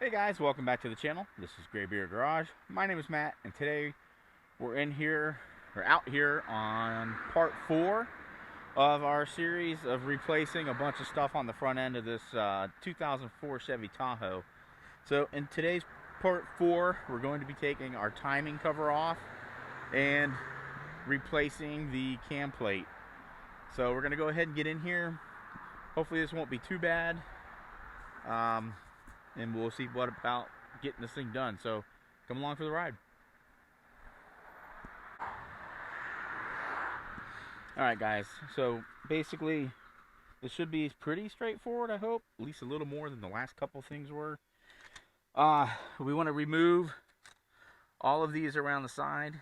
Hey guys, welcome back to the channel. This is Gray Beer Garage. My name is Matt, and today we're out here on part 4 of our series of replacing a bunch of stuff on the front end of this 2004 Chevy Tahoe. So in today's part 4, we're going to be taking our timing cover off and replacing the cam plate. So we're going to go ahead and get in here. Hopefully this won't be too bad. And we'll see what about getting this thing done. So come along for the ride. Alright guys, so basically this should be pretty straightforward, I hope. At least a little more than the last couple things were. We want to remove all of these around the side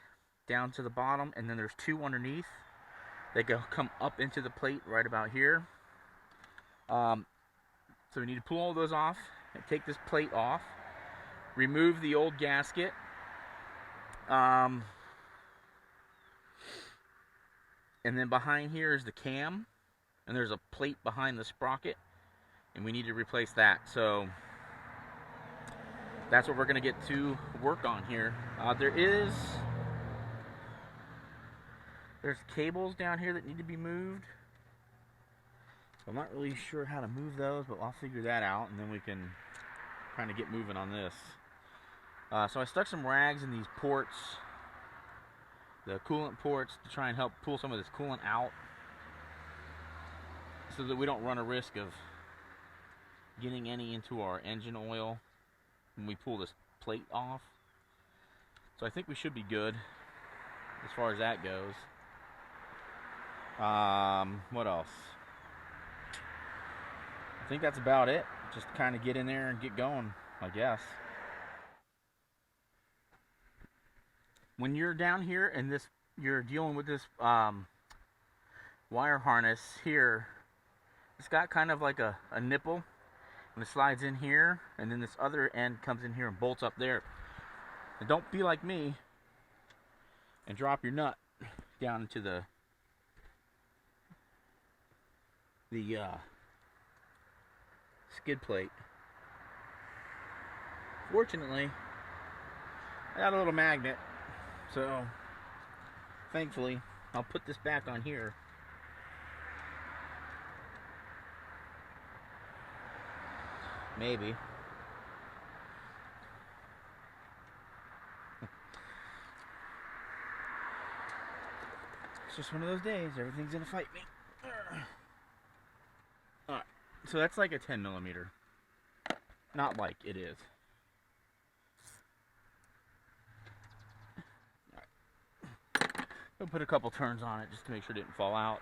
down to the bottom, and then there's 2 underneath. They go come up into the plate right about here. So we need to pull all those off and take this plate off, remove the old gasket, and then behind here is the cam, and there's a plate behind the sprocket, and we need to replace that. So that's what we're going to get to work on here. There's cables down here that need to be moved. So I'm not really sure how to move those, but I'll figure that out, and then we can kind of get moving on this. So I stuck some rags in these ports, the coolant ports, to try and help pull some of this coolant out, so that we don't run a risk of getting any into our engine oil when we pull this plate off. So I think we should be good as far as that goes. What else? I think that's about it. Just kind of get in there and get going, I guess. When you're down here and you're dealing with this wire harness here, it's got kind of like a nipple, and it slides in here, and then this other end comes in here and bolts up there. And don't be like me and drop your nut down into the skid plate. Fortunately, I got a little magnet, so thankfully I'll put this back on here. Maybe. It's just one of those days, everything's gonna fight me. Alright, so that's like a 10mm. Not like, it is. Alright. I'll put a couple turns on it just to make sure it didn't fall out.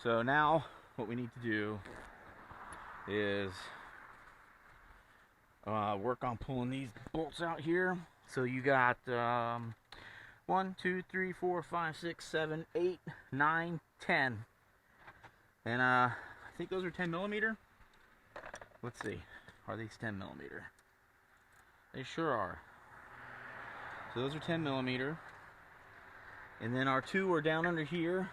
So now, what we need to do is work on pulling these bolts out here. So you got 1, 2, 3, 4, 5, 6, 7, 8, 9, 10. And I think those are 10mm. Let's see. Are these 10mm? They sure are. So those are 10mm. And then our 2 are down under here.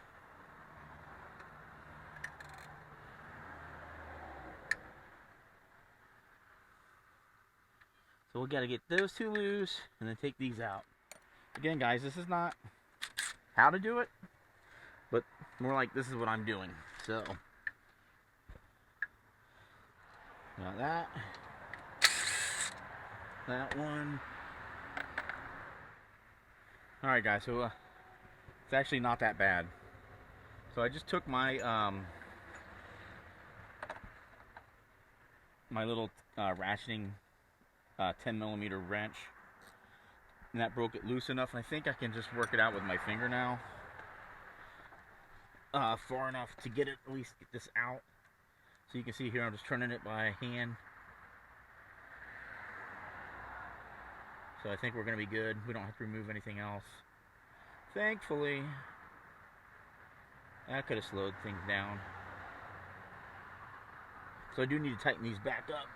So we got to get those 2 loose and then take these out. Again, guys, this is not how to do it, but more like this is what I'm doing. So got that one. All right, guys. So it's actually not that bad. So I just took my my little ratcheting 10mm wrench, and that broke it loose enough, and I think I can just work it out with my finger now, far enough to get it, at least get this out. So you can see here I'm just turning it by hand. So I think we're going to be good. We don't have to remove anything else, thankfully. That could have slowed things down. So I do need to tighten these back up.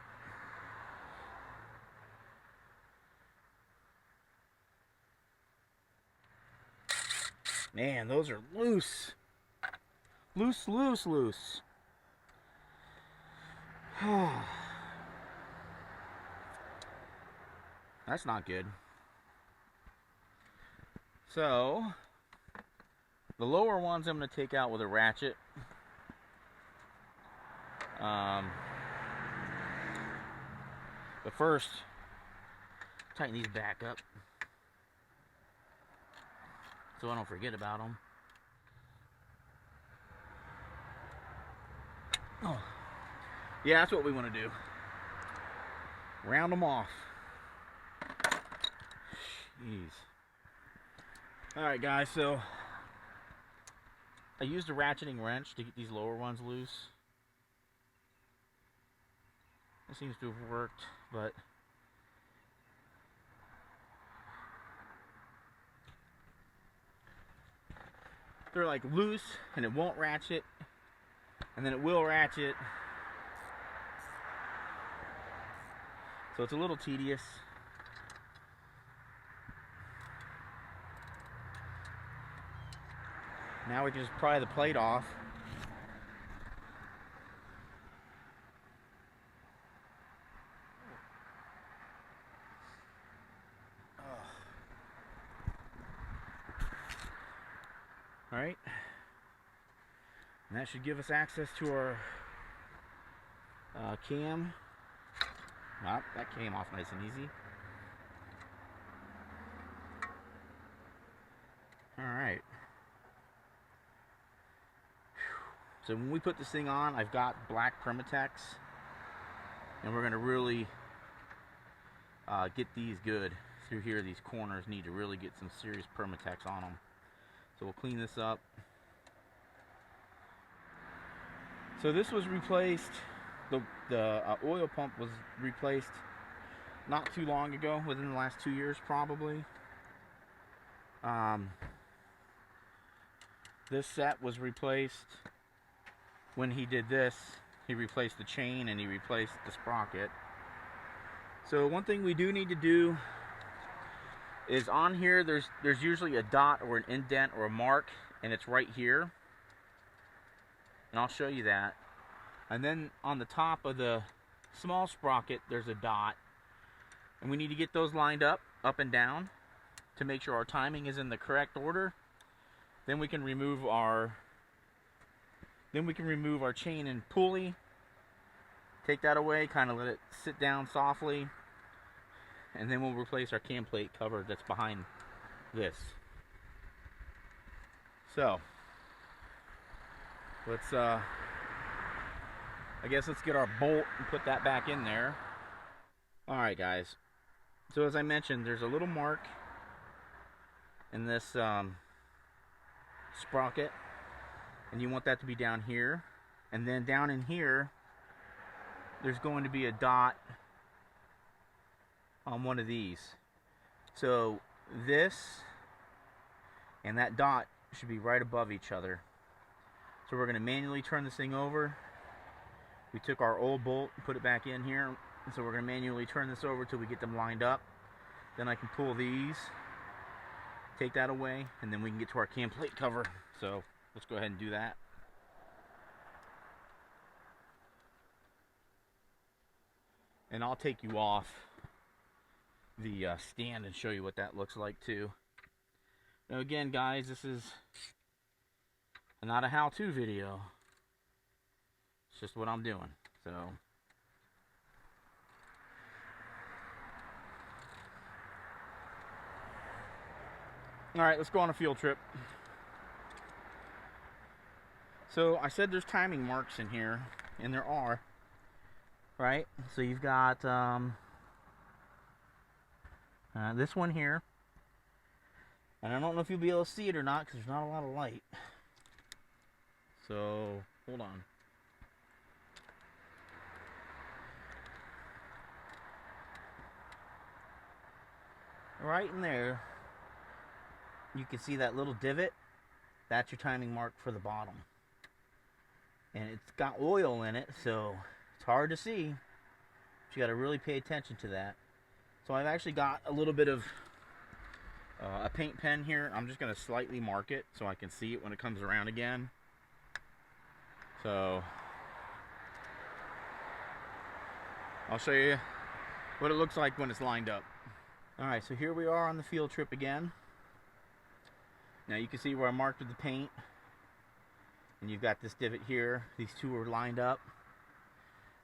Man, those are loose. Loose. That's not good. So the lower ones I'm going to take out with a ratchet. But first, tighten these back up so I don't forget about them. Oh. Yeah, that's what we want to do. Round them off. Jeez. Alright guys, so I used a ratcheting wrench to get these lower ones loose. It seems to have worked, but they're like loose and it won't ratchet, and then it will ratchet. So it's a little tedious. Now we can just pry the plate off. Alright. And that should give us access to our cam. Nope, that came off nice and easy. Alright. So when we put this thing on, I've got black Permatex, and we're going to really get these good through here. These corners need to really get some serious Permatex on them. So we'll clean this up. So this was replaced, the oil pump was replaced not too long ago, within the last 2 years probably. This set was replaced when he did this. He replaced the chain and he replaced the sprocket. So one thing we do need to do is on here there's usually a dot or an indent or a mark, and it's right here, and I'll show you that. And then on the top of the small sprocket there's a dot, and we need to get those lined up and down to make sure our timing is in the correct order. Then we can remove our chain and pulley, take that away, kind of let it sit down softly, and then we'll replace our cam plate cover that's behind this. So let's I guess let's get our bolt and put that back in there. Alright guys, so as I mentioned, there's a little mark in this sprocket, and you want that to be down here, and then down in here there's going to be a dot on one of these. So this and that dot should be right above each other. So we're going to manually turn this thing over. We took our old bolt and put it back in here, and so we're going to manually turn this over till we get them lined up. Then I can pull these, take that away, and then we can get to our cam plate cover. So let's go ahead and do that. And I'll take you off the stand and show you what that looks like too. Now again guys, this is not a how-to video. It's just what I'm doing. So alright, let's go on a field trip. So I said there's timing marks in here, and there are, right? So you've got this one here, and I don't know if you'll be able to see it or not because there's not a lot of light. So hold on. Right in there, you can see that little divot. That's your timing mark for the bottom. And it's got oil in it, so it's hard to see. But you got to really pay attention to that. So I've actually got a little bit of a paint pen here. I'm just going to slightly mark it so I can see it when it comes around again. So I'll show you what it looks like when it's lined up. Alright, so here we are on the field trip again. Now you can see where I marked with the paint. And you've got this divot here. These two are lined up.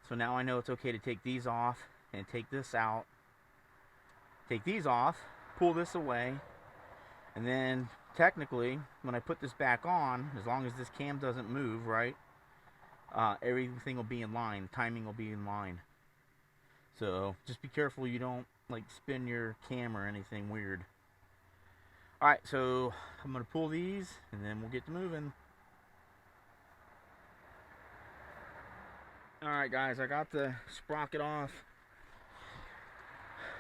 So now I know it's okay to take these off and take this out. Take these off, pull this away, and then technically when I put this back on, as long as this cam doesn't move, right, everything will be in line. Timing will be in line. So just be careful you don't like spin your cam or anything weird. Alright, so I'm going to pull these and then we'll get to moving. Alright guys, I got the sprocket off.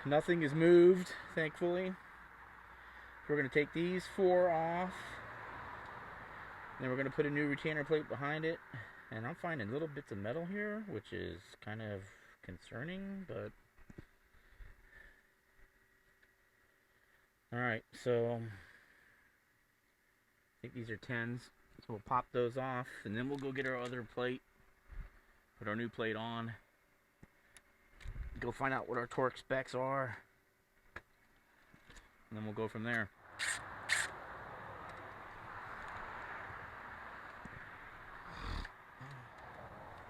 Nothing is moved, thankfully. We're going to take these 4 off. Then we're going to put a new retainer plate behind it. And I'm finding little bits of metal here, which is kind of concerning, but alright, so I think these are 10s, so we'll pop those off and then we'll go get our other plate, put our new plate on, go find out what our torque specs are, and then we'll go from there.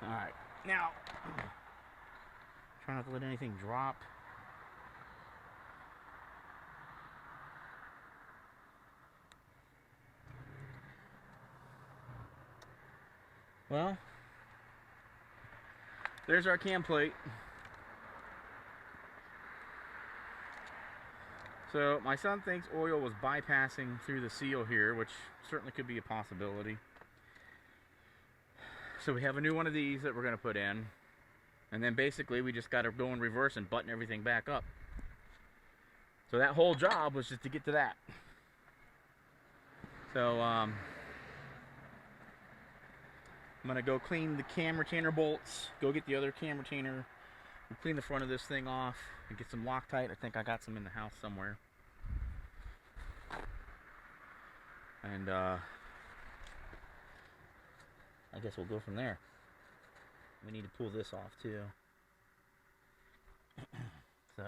Alright, now try not to let anything drop. Well, there's our cam plate. So my son thinks oil was bypassing through the seal here, which certainly could be a possibility. So we have a new one of these that we're going to put in. And then basically we just got to go in reverse and button everything back up. So that whole job was just to get to that. So I'm going to go clean the cam retainer bolts, go get the other cam retainer, and clean the front of this thing off, and get some Loctite. I think I got some in the house somewhere. And I guess we'll go from there. We need to pull this off too. So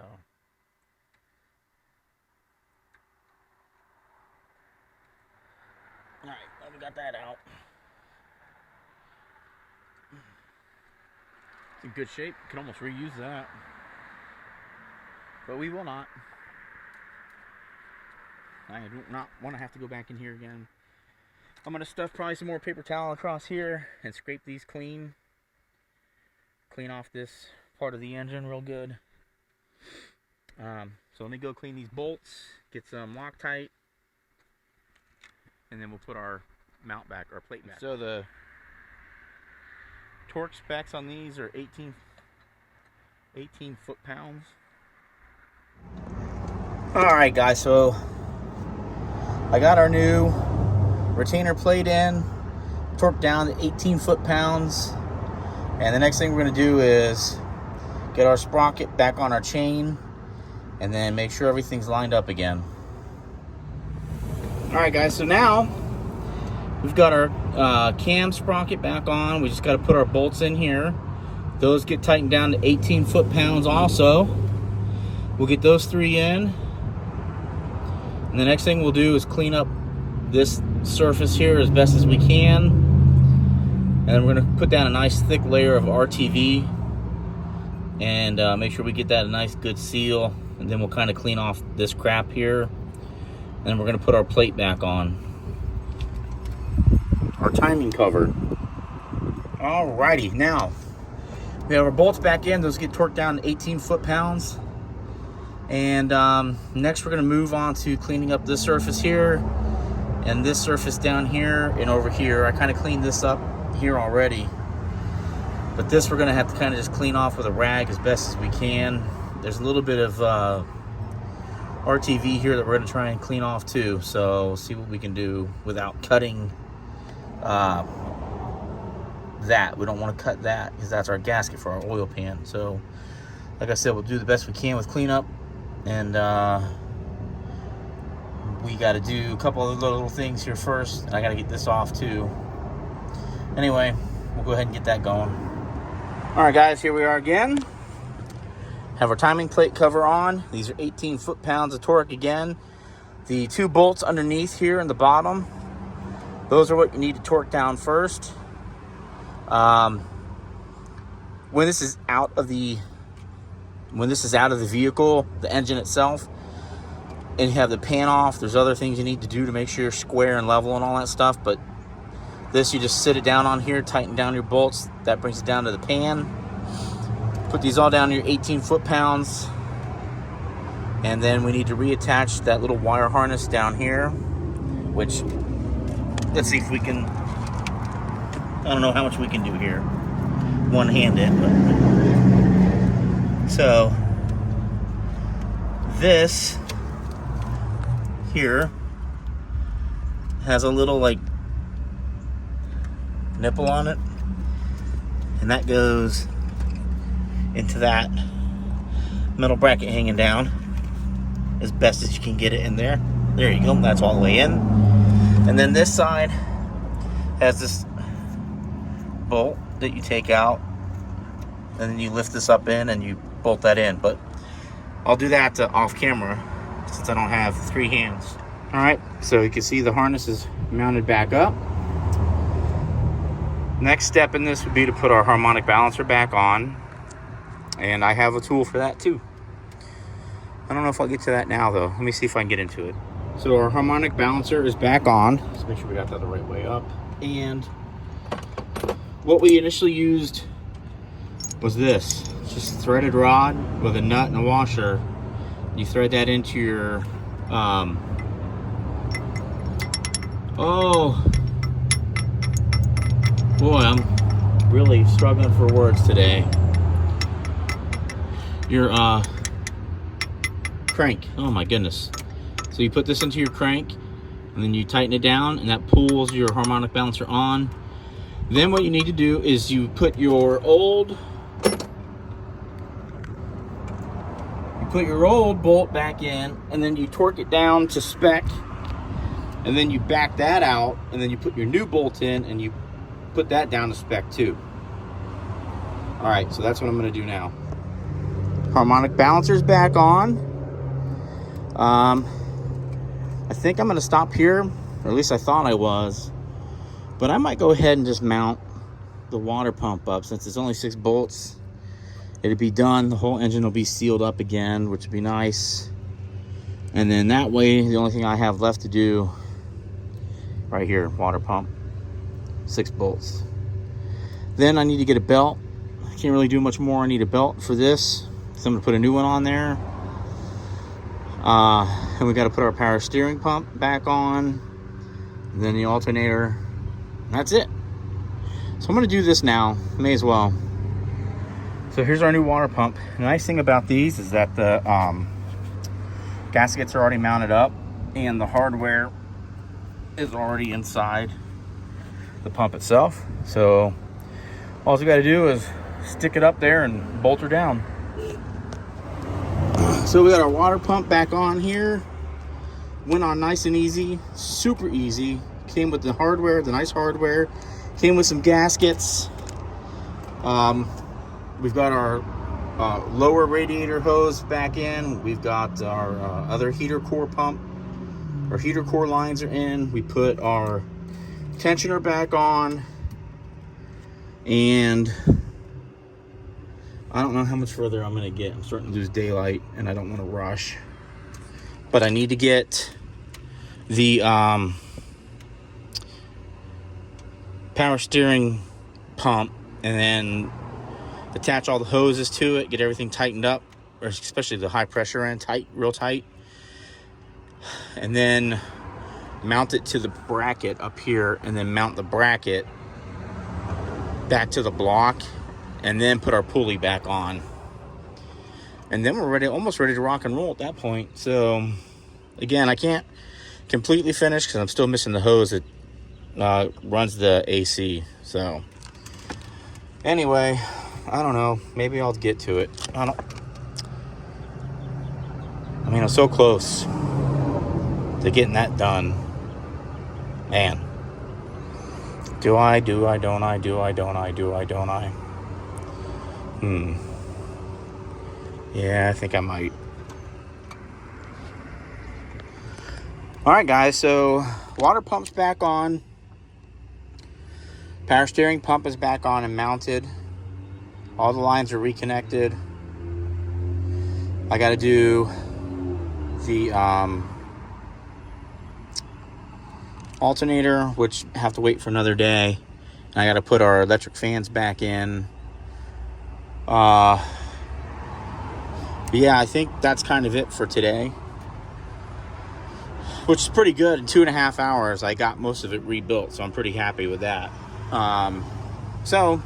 alright, well, we got that out. It's in good shape. Could almost reuse that. But we will not. I do not want to have to go back in here again. I'm going to stuff probably some more paper towel across here and scrape these clean. Clean off this part of the engine real good. So let me go clean these bolts, get some Loctite, and then we'll put our mount back, our plate back. So the torque specs on these are 18 foot-pounds. Alright guys, so I got our new retainer plate in, torqued down to 18 foot-pounds. And the next thing we're going to do is get our sprocket back on our chain and then make sure everything's lined up again. Alright guys, so now we've got our cam sprocket back on. We just got to put our bolts in here. Those get tightened down to 18 foot-pounds also. We'll get those 3 in. And the next thing we'll do is clean up this surface here as best as we can. And then we're going to put down a nice thick layer of RTV and make sure we get that a nice good seal. And then we'll kind of clean off this crap here. And then we're going to put our plate back on. Our timing cover. Alrighty, now we have our bolts back in. Those get torqued down to 18 foot-pounds. And next we're going to move on to cleaning up this surface here and this surface down here and over here. I kind of cleaned this up here already, but this we're going to have to kind of just clean off with a rag as best as we can. There's a little bit of RTV here that we're going to try and clean off too, so we'll see what we can do without cutting that. We don't want to cut that because that's our gasket for our oil pan. So like I said, we'll do the best we can with cleanup, and we got to do a couple of little things here first, and I got to get this off too. Anyway, we'll go ahead and get that going. Alright guys, here we are again. Have our timing plate cover on. These are 18 foot-pounds of torque again. The 2 bolts underneath here in the bottom, those are what you need to torque down first. When this is out of the vehicle, the engine itself, and you have the pan off, there's other things you need to do to make sure you're square and level and all that stuff. But this, you just sit it down on here, tighten down your bolts. That brings it down to the pan. Put these all down to your 18 foot-pounds. And then we need to reattach that little wire harness down here, which, let's see if we can, I don't know how much we can do here, one-handed. So, this here has a little like nipple on it, and that goes into that metal bracket hanging down as best as you can get it in there. There you go, that's all the way in. And then this side has this bolt that you take out, and then you lift this up in and you bolt that in. But I'll do that off camera since I don't have 3 hands. All right, so you can see the harness is mounted back up. Next step in this would be to put our harmonic balancer back on, and I have a tool for that too. I don't know if I'll get to that now though. Let me see if I can get into it. So our harmonic balancer is back on. Let's make sure we got that the right way up. And what we initially used was this. It's just a threaded rod with a nut and a washer. You thread that into your oh boy, I'm really struggling for words today. Your crank. Oh my goodness. So you put this into your crank, and then you tighten it down, and that pulls your harmonic balancer on. Then what you need to do is you put your old bolt back in, and then you torque it down to spec, and then you back that out, and then you put your new bolt in, and you put that down to spec too. All right, so that's what I'm going to do now. Harmonic balancer's back on. I think I'm going to stop here, or at least I thought I was, but I might go ahead and just mount the water pump up. Since it's only 6 bolts, it'll be done. The whole engine will be sealed up again, which would be nice. And then that way, the only thing I have left to do right here, water pump, 6 bolts. Then I need to get a belt. I can't really do much more. I need a belt for this, so I'm going to put a new one on there. And we got to put our power steering pump back on, and then the alternator. That's it. So I'm going to do this now. May as well. So here's our new water pump. The nice thing about these is that the gaskets are already mounted up, and the hardware is already inside the pump itself. So all we got to do is stick it up there and bolt her down. So we got our water pump back on here. Went on nice and easy, super easy. Came with the hardware, the nice hardware. Came with some gaskets. We've got our lower radiator hose back in. We've got our other heater core pump. Our heater core lines are in. We put our tensioner back on. And I don't know how much further I'm going to get. I'm starting to lose daylight, and I don't want to rush. But I need to get the power steering pump, and then attach all the hoses to it, get everything tightened up, or especially the high pressure end, tight, real tight. And then mount it to the bracket up here, and then mount the bracket back to the block, and then put our pulley back on. And then we're almost ready to rock and roll at that point. So again, I can't completely finish because I'm still missing the hose that runs the AC. So anyway, I don't know, maybe I'll get to it. I mean, I'm so close to getting that done. Man, don't I? Yeah, I think I might. All right, guys, so water pump's back on. Power steering pump is back on and mounted. All the lines are reconnected. I got to do the alternator, which I have to wait for another day. And I got to put our electric fans back in. Yeah, I think that's kind of it for today, which is pretty good. In 2.5 hours, I got most of it rebuilt, so I'm pretty happy with that. So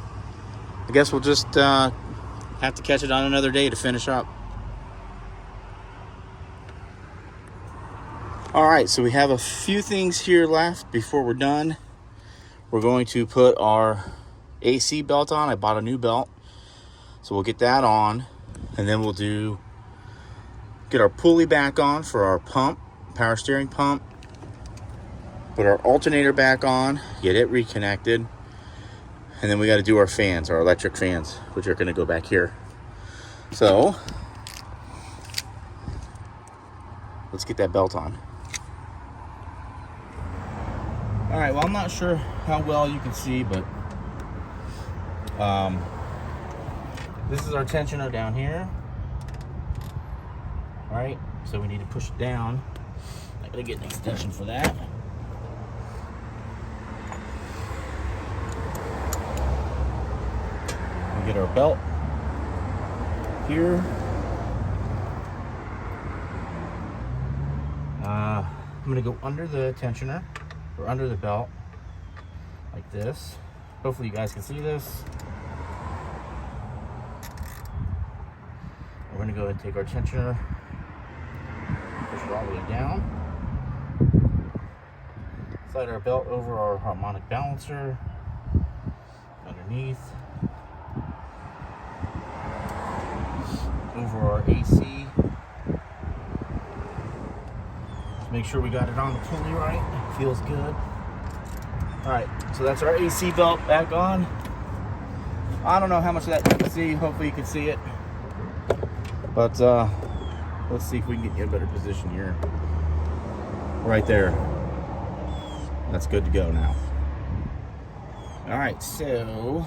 I guess we'll just have to catch it on another day to finish up. All right, so we have a few things here left before we're done. We're going to put our AC belt on. I bought a new belt, so we'll get that on, and then we'll get our pulley back on for our pump, power steering pump. Put our alternator back on, get it reconnected, and then we got to do our fans, our electric fans, which are going to go back here. So let's get that belt on. All right, well, I'm not sure how well you can see, but this is our tensioner down here. All right, so we need to push it down. I gotta get an extension for that. We get our belt here. I'm gonna go under the tensioner, or under the belt, like this. Hopefully you guys can see this. We're gonna go ahead and take our tensioner, push it all the way down, slide our belt over our harmonic balancer, underneath, over our AC. Make sure we got it on the pulley right. Feels good. All right, so that's our AC belt back on. I don't know how much of that you can see. Hopefully you can see it. But let's see if we can get you in a better position here. Right there. That's good to go now. All right, so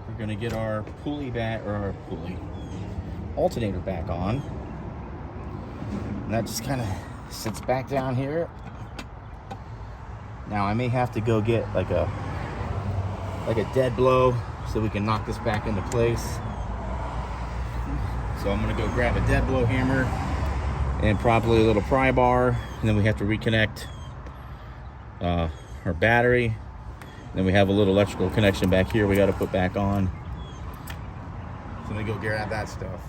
we're gonna get our pulley back, or our alternator back on. And that just kind of sits back down here. Now I may have to go get like a dead blow so we can knock this back into place. So I'm gonna go grab a dead blow hammer and probably a little pry bar, and then we have to reconnect our battery. Then we have a little electrical connection back here we got to put back on. So let me go grab that stuff.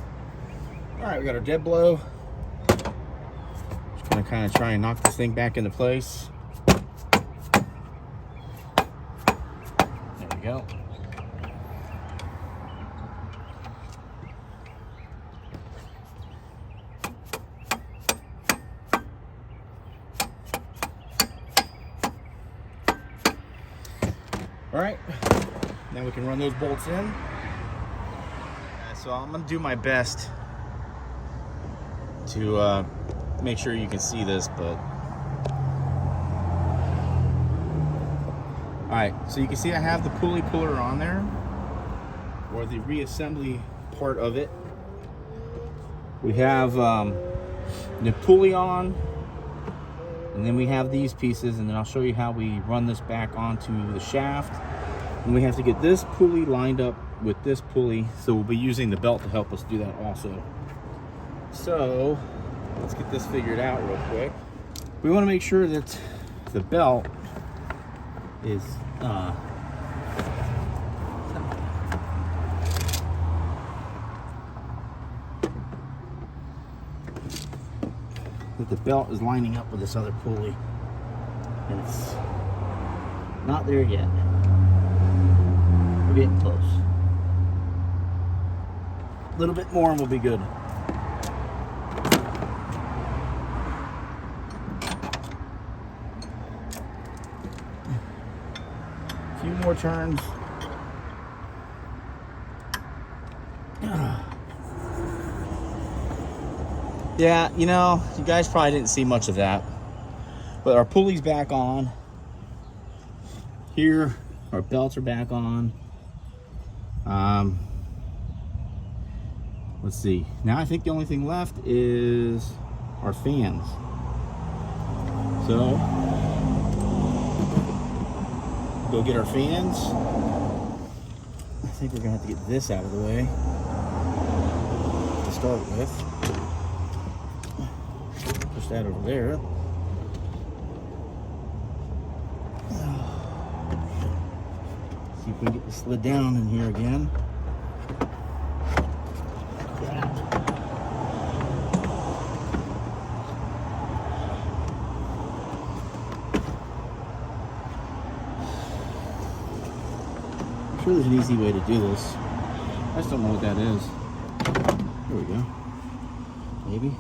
All right, we got our dead blow. Just gonna kind of try and knock this thing back into place. There we go. All right, now we can run those bolts in. So I'm gonna do my best to make sure you can see this, but all right, so you can see I have the pulley puller on there, or the reassembly part of it. We have the pulley on, and then we have these pieces, and then I'll show you how we run this back onto the shaft. And we have to get this pulley lined up with this pulley, so we'll be using the belt to help us do that also. So let's get this figured out real quick. We want to make sure that the belt is that the belt is lining up with this other pulley, and it's not there yet. We're getting close. A little bit more and we'll be good. A few more turns. Yeah, you know, you guys probably didn't see much of that. But our pulley's back on. Here, our belts are back on. Let's see. Now I think the only thing left is our fans. So, go get our fans. I think we're gonna have to get this out of the way to start with. Push that over there. See if we can get this slid down in here again. I'm sure there's an easy way to do this. I just don't know what that is. There we go. Maybe.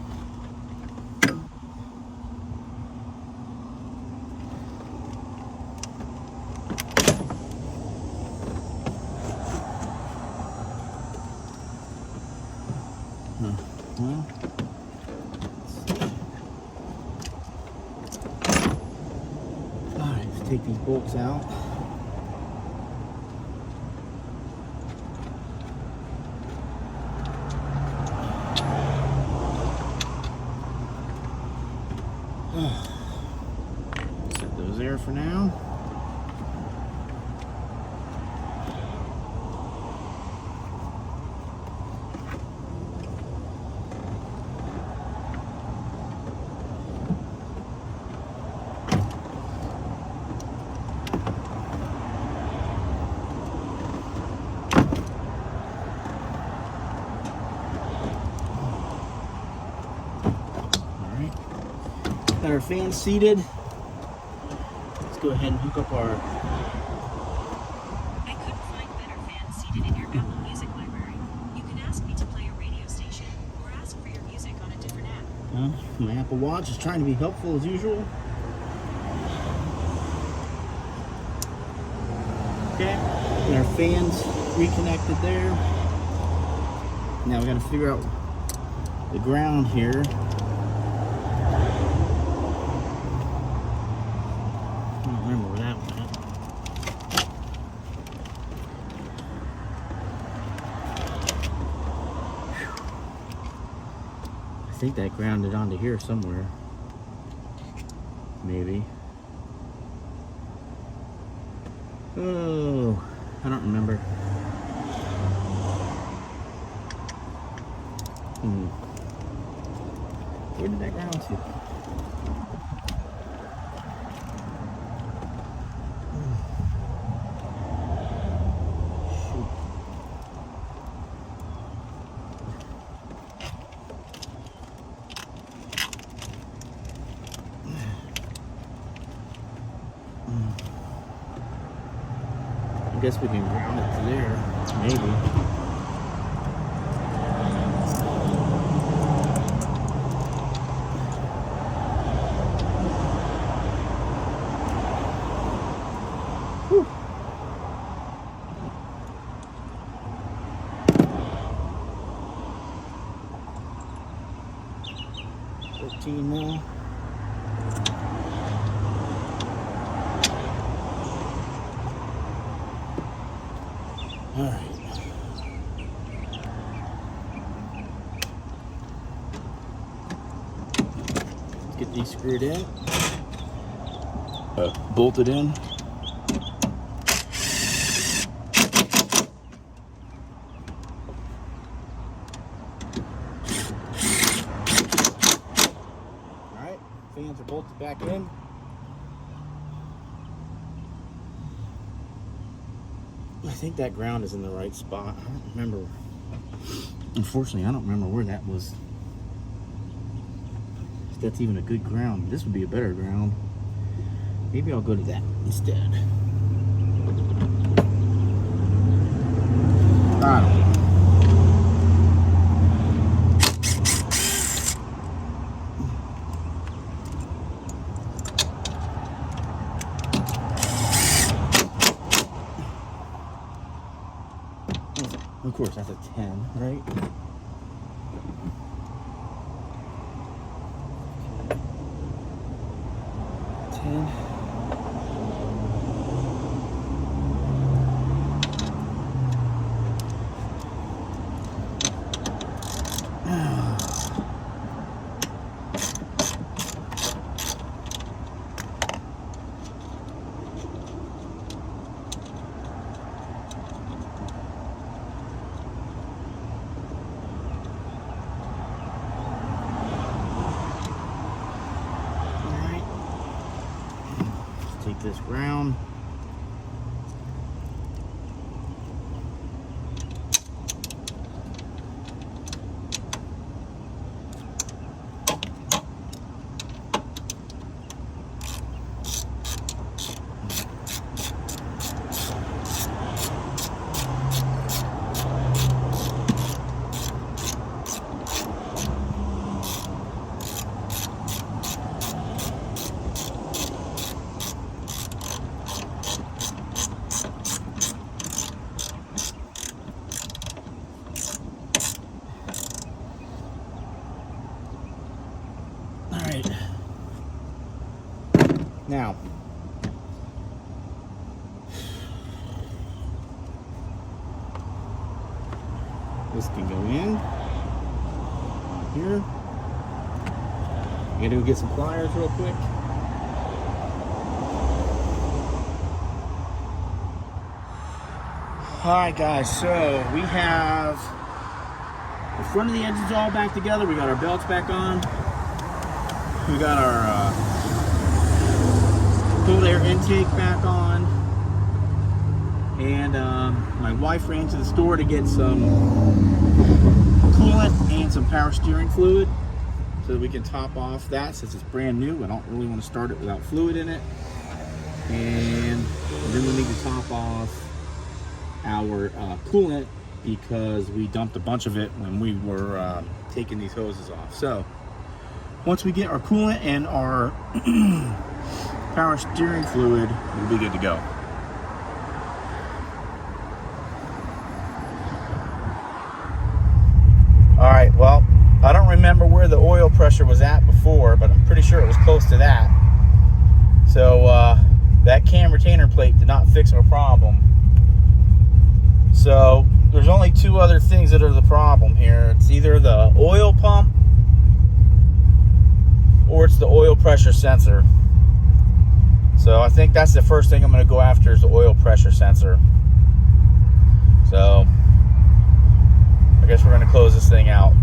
Well, alright, let's take these bolts out. Set those there for now. Got our fans seated. Let's go ahead and hook up our... I couldn't find better fans seated in your Apple Music library. You can ask me to play a radio station or ask for your music on a different app. Well, my Apple Watch is trying to be helpful as usual. Okay, got our fans reconnected there. Now we got to figure out the ground here. I think that grounded onto here somewhere. Maybe. Oh, I don't remember. Where did that ground to? I guess we can ground it to there, maybe. Whew. $13 more. All right. Let's get these screwed in. Bolted in. All right, fans are bolted back in. I think that ground is in the right spot. I don't remember. Unfortunately, I don't remember where that was. If that's even a good ground. This would be a better ground. Maybe I'll go to that instead. I don't know. Of course, that's a 10, right? this ground. Alright. Now, this can go in here. I'm gonna go get some pliers real quick. Alright guys, so we have the front of the engines all back together. We got our belts back on. We got our cold air intake back on. And my wife ran to the store to get some coolant and some power steering fluid so that we can top off that since it's brand new. I don't really want to start it without fluid in it. And then we need to top off our coolant because we dumped a bunch of it when we were taking these hoses off. So once we get our coolant and our power steering fluid, we'll be good to go. All right, well, I don't remember where the oil pressure was at before, but I'm pretty sure it was close to that. So that cam retainer plate did not fix our problem. So there's only two other things that are the problem here. It's either the oil pump or it's the oil pressure sensor. So I think that's the first thing I'm going to go after is the oil pressure sensor. So I guess we're going to close this thing out.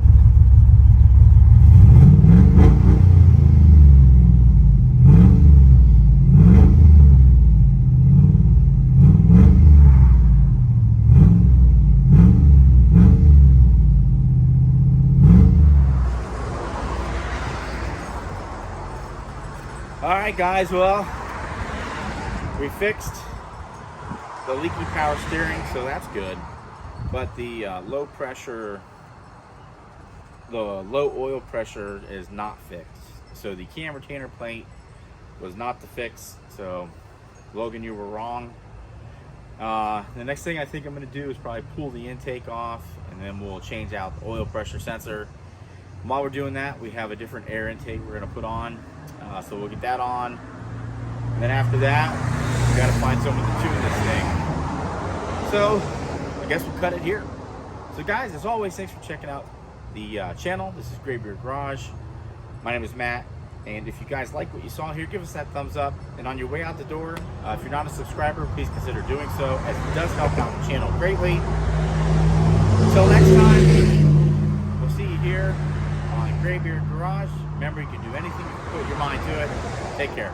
Alright guys, well, we fixed the leaky power steering, so that's good. But the low oil pressure is not fixed. So the cam retainer plate was not the fix. So Logan, you were wrong. The next thing I think I'm going to do is probably pull the intake off, and then we'll change out the oil pressure sensor. And while we're doing that, we have a different air intake we're going to put on. So we'll get that on. And then after that, we got to find someone to tune this thing. So I guess we'll cut it here. So guys, as always, thanks for checking out the channel. This is Graybeard Garage. My name is Matt. And if you guys like what you saw here, give us that thumbs up. And on your way out the door, if you're not a subscriber, please consider doing so, as it does help out the channel greatly. Until next time, we'll see you here on Graybeard Garage. Remember, you can do anything if you put your mind to it. Take care.